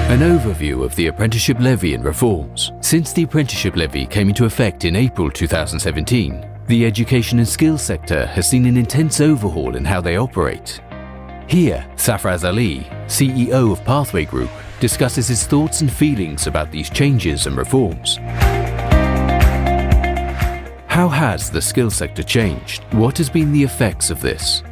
An overview of the Apprenticeship Levy and Reforms. Since the Apprenticeship Levy came into effect in April 2017, the education and skills sector has seen an intense overhaul in how they operate. Here, Safaraz Ali, CEO of Pathway Group, discusses his thoughts and feelings about these changes and reforms. How has the skills sector changed? What has been the effects of this?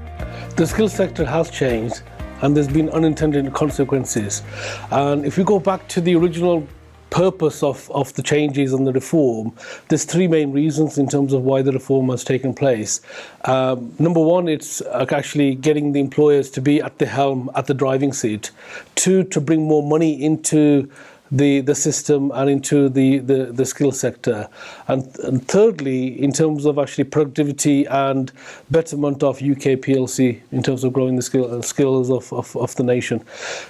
The skills sector has changed, and there's been unintended consequences. And if we go back to the original purpose of the changes and the reform, there's three main reasons in terms of why the reform has taken place. Number one, it's actually getting the employers to be at the helm, at the driving seat. Two, to bring more money into the system and into the skill sector. And thirdly, in terms of actually productivity and betterment of UK PLC in terms of growing the skills of the nation.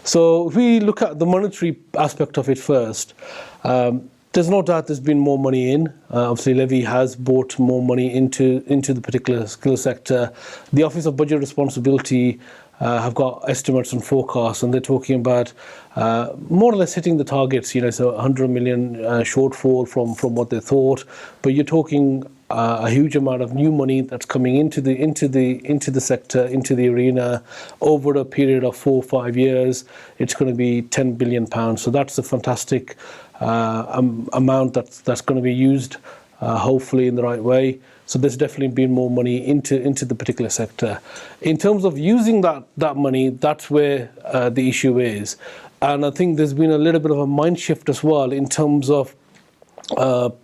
So if we look at the monetary aspect of it first, there's no doubt there's been more money in. Obviously, Levy has brought more money into the particular skill sector. The Office of Budget Responsibility have got estimates and forecasts, and they're talking about more or less hitting the targets. So 100 million shortfall from what they thought. But you're talking a huge amount of new money that's coming into the sector, into the arena over a period of 4 or 5 years. It's going to be £10 billion. So that's a fantastic amount that's going to be used, hopefully in the right way. So there's definitely been more money into the particular sector. In terms of using that money, that's where the issue is. And I think there's been a little bit of a mind shift as well in terms of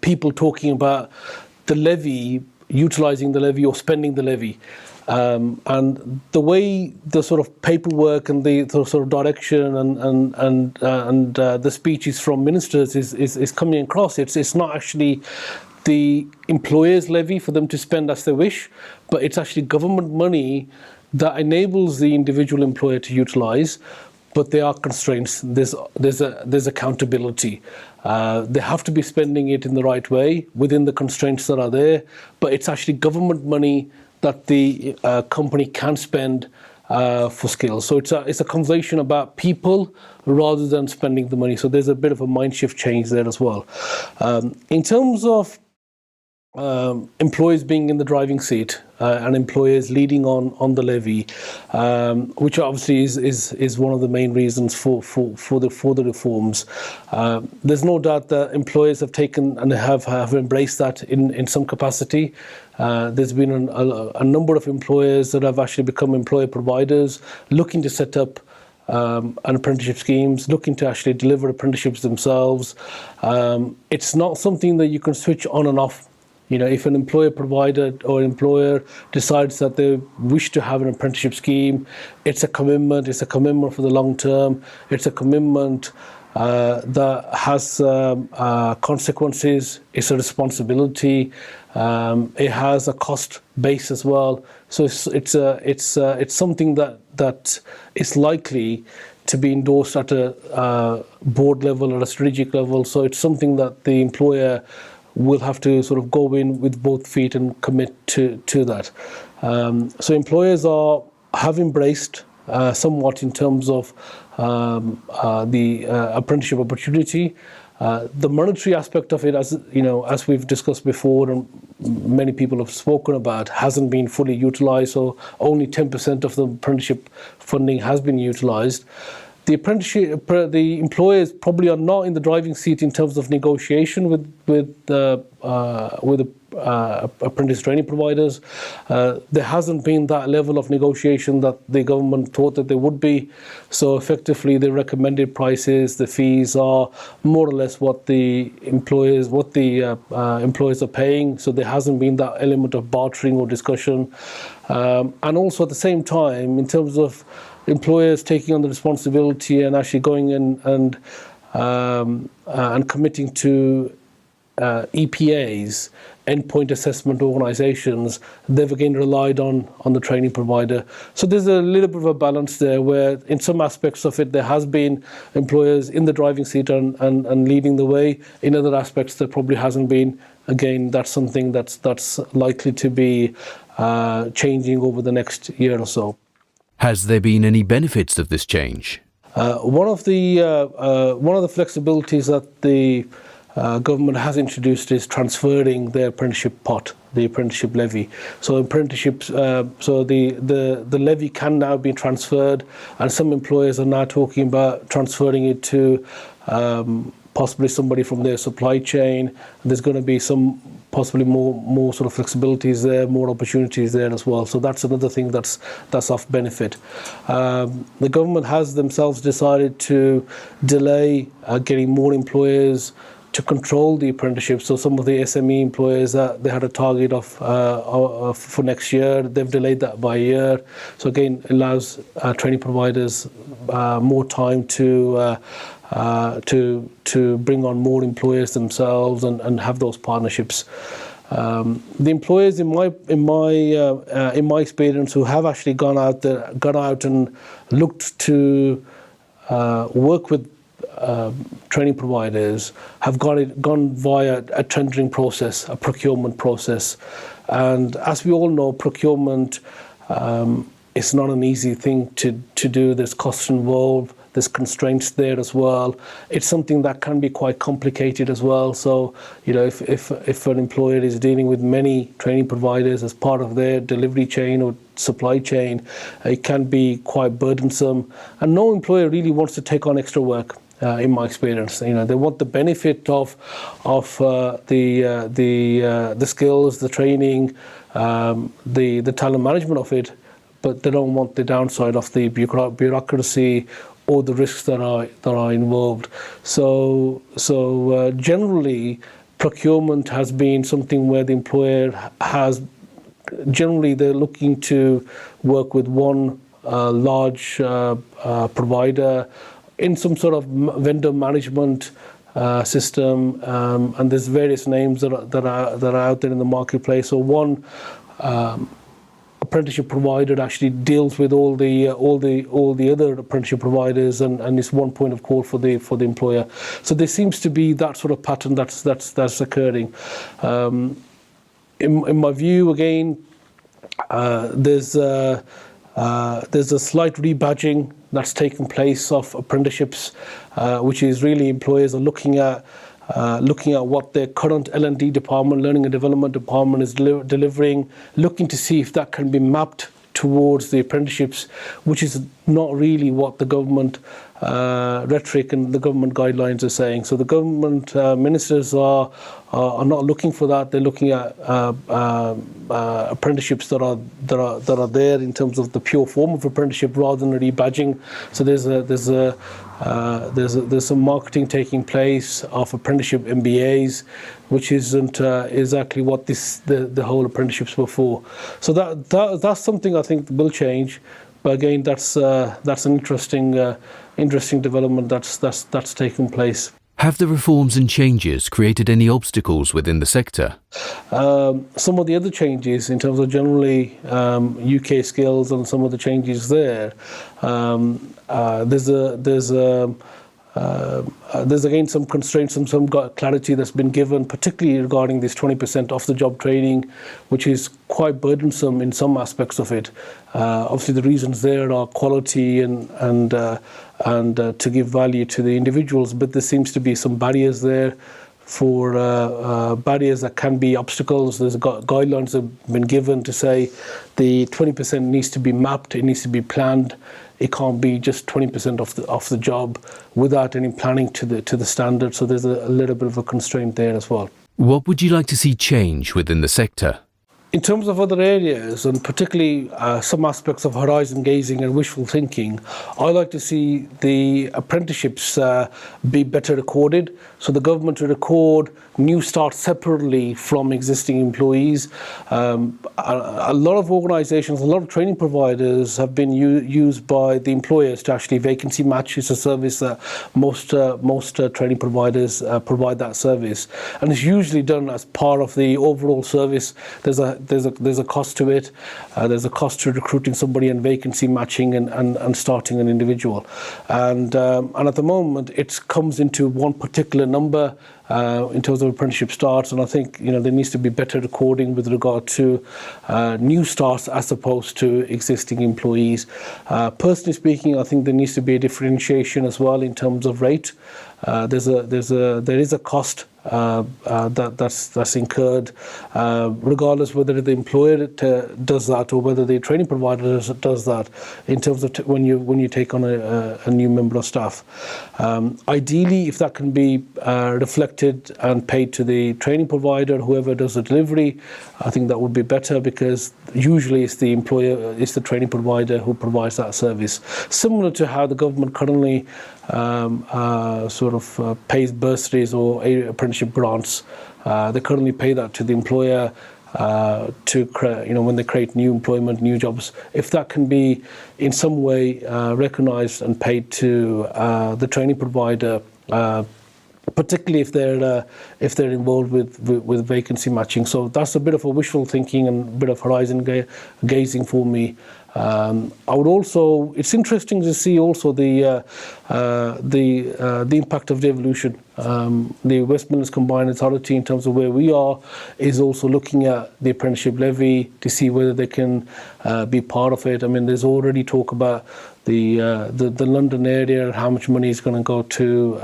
people talking about the levy, utilising the levy or spending the levy. And the way the sort of paperwork and the sort of direction and the speeches from ministers is coming across, it's not actually the employer's levy for them to spend as they wish, but it's actually government money that enables the individual employer to utilise. But there are constraints. There's accountability. They have to be spending it in the right way within the constraints that are there. But it's actually government money that the company can spend for skills. So it's a conversation about people rather than spending the money. So there's a bit of a mind shift change there as well. In terms of employers being in the driving seat and employers leading on the levy, which obviously is one of the main reasons for the reforms. There's no doubt that employers have taken and have embraced that in some capacity. There's been a number of employers that have actually become employer providers, looking to set up an apprenticeship schemes, looking to actually deliver apprenticeships themselves. It's not something that you can switch on and off. If an employer provider or employer decides that they wish to have an apprenticeship scheme, it's a commitment. It's a commitment for the long term. It's a commitment that has consequences. It's a responsibility. It has a cost base as well. So it's something that is likely to be endorsed at a board level or a strategic level. So it's something that the employer will have to sort of go in with both feet and commit to that. So employers have embraced somewhat in terms of the apprenticeship opportunity. The monetary aspect of it, as we've discussed before and many people have spoken about, hasn't been fully utilised. So only 10% of the apprenticeship funding has been utilised. The employers probably are not in the driving seat in terms of negotiation with apprentice training providers. There hasn't been that level of negotiation that the government thought that there would be. So effectively, the recommended prices, the fees are more or less what the employers are paying. So there hasn't been that element of bartering or discussion. And also at the same time, in terms of employers taking on the responsibility and actually going in and committing to EPAs, endpoint assessment organisations, they've again relied on the training provider. So there's a little bit of a balance there where in some aspects of it there has been employers in the driving seat and leading the way. In other aspects there probably hasn't been. Again, that's something that's likely to be changing over the next year or so. Has there been any benefits of this change? One of the flexibilities that the government has introduced is transferring the apprenticeship pot, the apprenticeship levy. So apprenticeships, so the levy can now be transferred, and some employers are now talking about transferring it to possibly somebody from their supply chain. And there's going to be some possibly more sort of flexibilities there, more opportunities there as well. So that's another thing that's of benefit. The government has themselves decided to delay getting more employers to control the apprenticeship. So some of the SME employers, they had a target of for next year. They've delayed that by a year. So again, it allows training providers more time to bring on more employers themselves and have those partnerships. The employers, in my experience, who have actually gone out and looked to work with training providers, have gone via a tendering process, a procurement process. And as we all know, procurement is not an easy thing to do. There's costs involved, there's constraints there as well. It's something that can be quite complicated as well. So, you know, if an employer is dealing with many training providers as part of their delivery chain or supply chain, it can be quite burdensome. And no employer really wants to take on extra work. In my experience, you know, they want the benefit of the skills, the training, the talent management of it, but they don't want the downside of the bureaucracy or the risks that are involved. So generally, procurement has been something where the employer has generally they're looking to work with one large provider in some sort of vendor management system, and there's various names that are out there in the marketplace. So one apprenticeship provider actually deals with all the other apprenticeship providers, and it's one point of call for the employer. So there seems to be that sort of pattern that's occurring. In my view, again, there's a slight rebadging that's taken place of apprenticeships, which is really employers are looking at what their current L&D department, learning and development department, is delivering, looking to see if that can be mapped towards the apprenticeships, which is not really what the government rhetoric and the government guidelines are saying. So the government ministers are not looking for that. They're looking at apprenticeships that are there in terms of the pure form of apprenticeship rather than a rebadging. So there's some marketing taking place of apprenticeship MBAs, which isn't exactly what the whole apprenticeships were for. So that's something I think will change. But again, that's an interesting development that's taken place. Have the reforms and changes created any obstacles within the sector? Some of the other changes in terms of generally UK skills and some of the changes there, there's again some constraints and some clarity that's been given, particularly regarding this 20% off the job training, which is quite burdensome in some aspects of it. Obviously, the reasons there are quality and to give value to the individuals, but there seems to be some barriers there for barriers that can be obstacles. There's guidelines that have been given to say the 20% needs to be mapped, it needs to be planned. It can't be just 20% off the job without any planning to the standard. So there's a little bit of a constraint there as well. What would you like to see change within the sector? In terms of other areas, and particularly some aspects of horizon gazing and wishful thinking, I like to see the apprenticeships be better recorded. So the government to record new starts separately from existing employees. A lot of organisations, a lot of training providers have been used by the employers to actually vacancy match. It's a service that most training providers provide that service, and it's usually done as part of the overall service. There's a cost to it. There's a cost to recruiting somebody and vacancy matching and starting an individual. And at the moment, it comes into one particular number. in terms of apprenticeship starts, and I think there needs to be better recording with regard to new starts as opposed to existing employees. Personally speaking, I think there needs to be a differentiation as well in terms of rate. There is a cost that's incurred, regardless whether the employer does that or whether the training provider does that. In terms of when you take on a new member of staff, ideally, if that can be reflected and paid to the training provider, whoever does the delivery, I think that would be better, because usually it's the employer, it's the training provider who provides that service. Similar to how the government currently pays bursaries or apprenticeship grants. They currently pay that to the employer when they create new employment, new jobs. If that can be in some way recognised and paid to the training provider, particularly if they're involved with vacancy matching. So that's a bit of a wishful thinking and a bit of horizon gazing for me. I would also. It's interesting to see also the impact of devolution. The West Midlands Combined Authority, in terms of where we are, is also looking at the apprenticeship levy to see whether they can be part of it. I mean, there's already talk about the London area, how much money is going to go to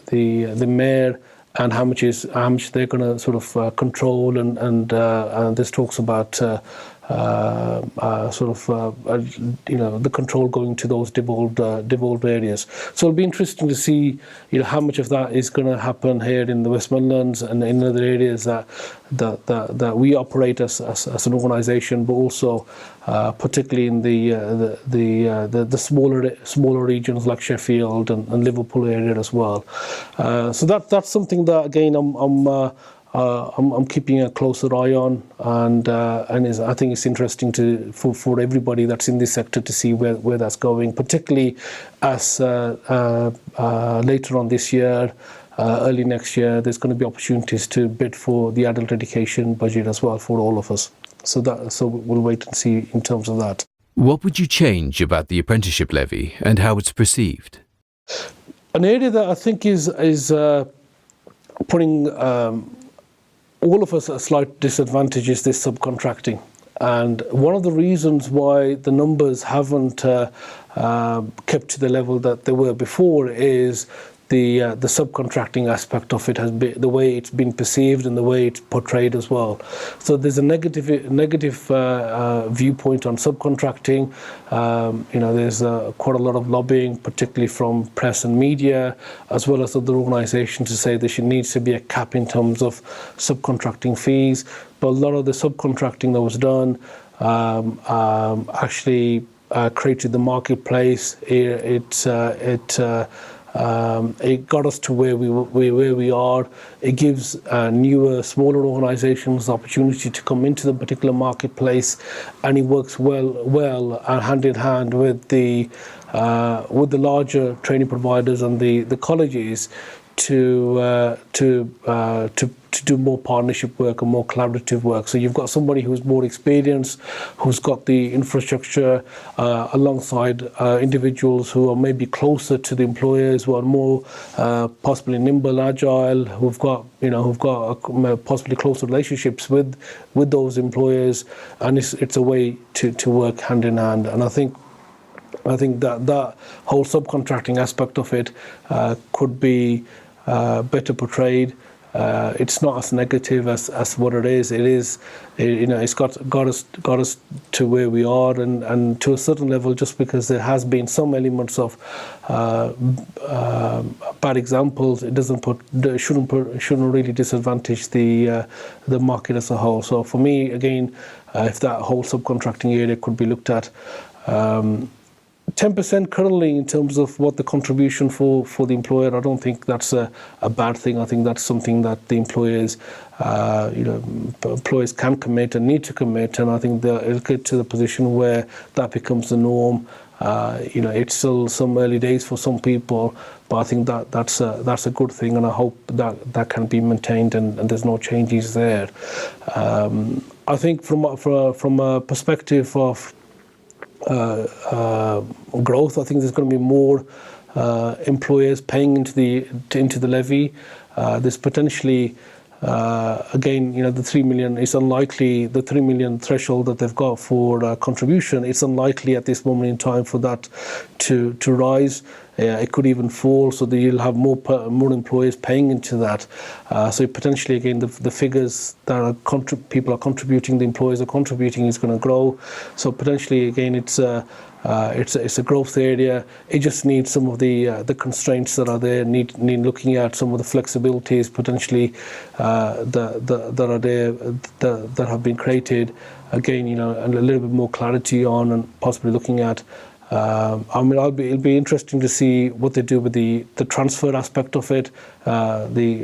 the mayor, and how much they're going to sort of control, and there's talks about the control going to those devolved areas. So it'll be interesting to see how much of that is going to happen here in the West Midlands and in other areas that we operate as an organisation, but also particularly in the smaller regions like Sheffield and Liverpool area as well. So that's something that again I'm keeping a closer eye on, and I think it's interesting for everybody that's in this sector to see where that's going, particularly as later on this year, early next year, there's going to be opportunities to bid for the adult education budget as well for all of us. So we'll wait and see in terms of that. What would you change about the apprenticeship levy and how it's perceived? An area that I think is putting all of us at a slight disadvantage is this subcontracting. And one of the reasons why the numbers haven't kept to the level that they were before is the subcontracting aspect of it has been the way it's been perceived and the way it's portrayed as well. So there's a negative viewpoint on subcontracting. There's quite a lot of lobbying, particularly from press and media, as well as other organisations, to say there needs to be a cap in terms of subcontracting fees. But a lot of the subcontracting that was done actually created the marketplace. It got us to where we are. It gives newer, smaller organisations the opportunity to come into the particular marketplace, and it works well hand in hand with the larger training providers and the colleges to do more partnership work and more collaborative work. So you've got somebody who's more experienced, who's got the infrastructure, alongside individuals who are maybe closer to the employers, who are more possibly nimble, agile, who've got possibly closer relationships with those employers, and it's a way to work hand in hand. And I think that whole subcontracting aspect of it could be better portrayed. It's not as negative as what it is. It's got us to where we are, and to a certain level, just because there has been some elements of bad examples, it shouldn't really disadvantage the market as a whole. So for me, again, if that whole subcontracting area could be looked at. 10% currently in terms of what the contribution for the employer, I don't think that's a bad thing. I think that's something that the employers can commit and need to commit, and I think it'll get to the position where that becomes the norm. It's still some early days for some people, but I think that's a good thing, and I hope that can be maintained and there's no changes there. I think from a perspective of growth, I think there's going to be more employers paying into the levy. There's potentially again, the 3 million is unlikely. The 3 million threshold that they've got for contribution, it's unlikely at this moment in time for that to rise. It could even fall, so that you'll have more employers paying into that. So potentially, again, the figures that people are contributing, the employers are contributing, is going to grow. So potentially, again, it's a growth area. It just needs some of the constraints that are there. Need looking at some of the flexibilities potentially that are there that have been created. Again, and a little bit more clarity on, and possibly looking at. It'll be interesting to see what they do with the transfer aspect of it, the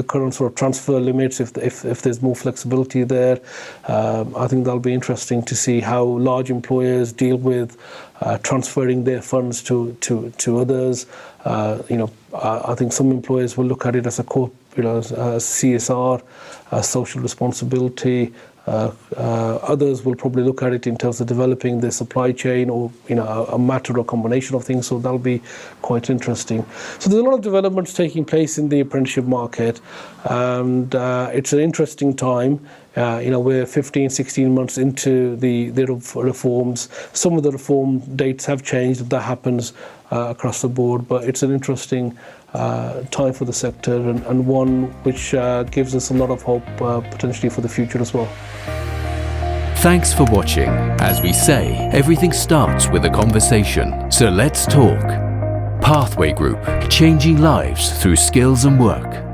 current sort of transfer limits. If there's more flexibility there, I think that'll be interesting to see how large employers deal with transferring their funds to others. I think some employers will look at it as a CSR, social responsibility. Others will probably look at it in terms of developing their supply chain, or a matter or combination of things. So that'll be quite interesting. So there's a lot of developments taking place in the apprenticeship market, and it's an interesting time. We're 15, 16 months into the reforms. Some of the reform dates have changed. That happens across the board, but it's an interesting time for the sector, and one which gives us a lot of hope potentially for the future as well. Thanks for watching. As we say, everything starts with a conversation. So let's talk. Pathway Group, changing lives through skills and work.